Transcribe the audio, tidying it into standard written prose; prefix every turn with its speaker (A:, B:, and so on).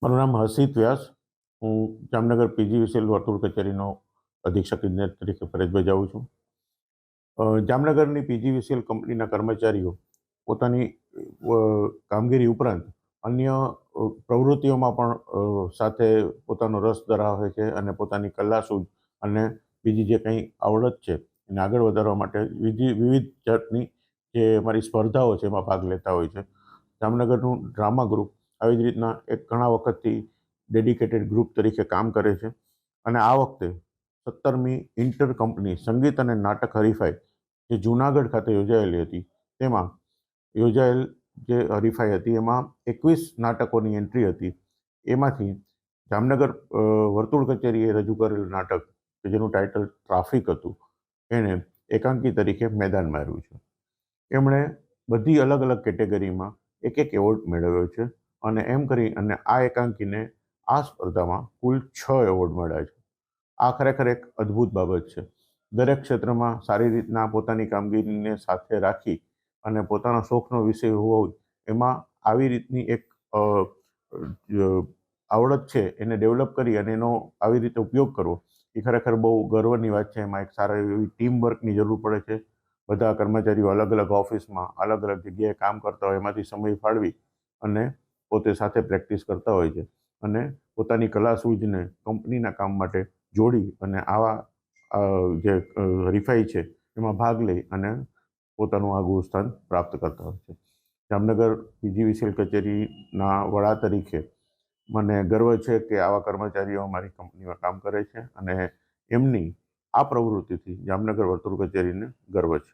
A: મારું નામ હર્ષિત વ્યાસ. હું જામનગર પીજીવીસીએલ વર્તુળ કચેરીનો અધિક્ષક ઇજનેર તરીકે ફરજ બજાવું છું. જામનગરની પીજીવીસીએલ કંપનીના કર્મચારીઓ પોતાની કામગીરી ઉપરાંત અન્ય પ્રવૃત્તિઓમાં પણ સાથે પોતાનો રસ ધરાવે છે અને પોતાની કલાસૂઝ અને બીજી જે કંઈ આવડત છે એને આગળ વધારવા માટે વિવિધ જાતની જે અમારી સ્પર્ધાઓ છે એમાં ભાગ લેતા હોય છે. જામનગરનું ડ્રામા ગ્રુપ આવી જ રીતના એક ઘણા વખતથી ડેડિકેટેડ ગ્રુપ તરીકે કામ કરે છે અને આ વખતે 17મી ઇન્ટર કંપની સંગીત અને નાટક હરીફાઈ જે જૂનાગઢ ખાતે યોજાયેલી હતી તેમાં યોજાયેલ જે હરીફાઈ હતી એમાં 21 નાટકોની એન્ટ્રી હતી. એમાંથી જામનગર વર્તુળ કચેરીએ રજૂ કરેલ નાટક કે જેનું ટાઇટલ ટ્રાફિક હતું એણે એકાંકી તરીકે મેદાન માર્યું છે. એમણે બધી અલગ અલગ કેટેગરીમાં એક એવોર્ડ મેળવ્યો છે અને એમ કરી અને આ એકાંકીને આ સ્પર્ધામાં કુલ 6 એવોર્ડ મળ્યા છે. આ ખરેખર એક અદ્ભુત બાબત છે. દરેક ક્ષેત્રમાં સારી રીતના પોતાની કામગીરીને સાથે રાખી અને પોતાનો શોખનો વિષય હોય એમાં આવી રીતની એક આવડત છે એને ડેવલપ કરી અને એનો આવી રીતે ઉપયોગ કરવો એ ખરેખર બહુ ગર્વની વાત છે. એમાં એક સારા એવી ટીમ વર્કની જરૂર પડે છે. બધા કર્મચારીઓ અલગ અલગ ઓફિસમાં અલગ અલગ જગ્યાએ કામ કરતા હોય એમાંથી સમય ફાળવી અને પોતે સાથે પ્રેક્ટિસ કરતા હોય છે અને પોતાની કલાસૂઝને કંપનીના કામ માટે જોડી અને આવા જે હરીફાઈ છે એમાં ભાગ લઈ અને પોતાનું આગવું સ્થાન પ્રાપ્ત કરતા હોય છે. જામનગર પીજીવીસીએલ કચેરીના વડા તરીકે મને ગર્વ છે કે આવા કર્મચારીઓ અમારી કંપનીમાં કામ કરે છે અને એમની આ પ્રવૃત્તિથી જામનગર વર્તુળ કચેરીને ગર્વ છે.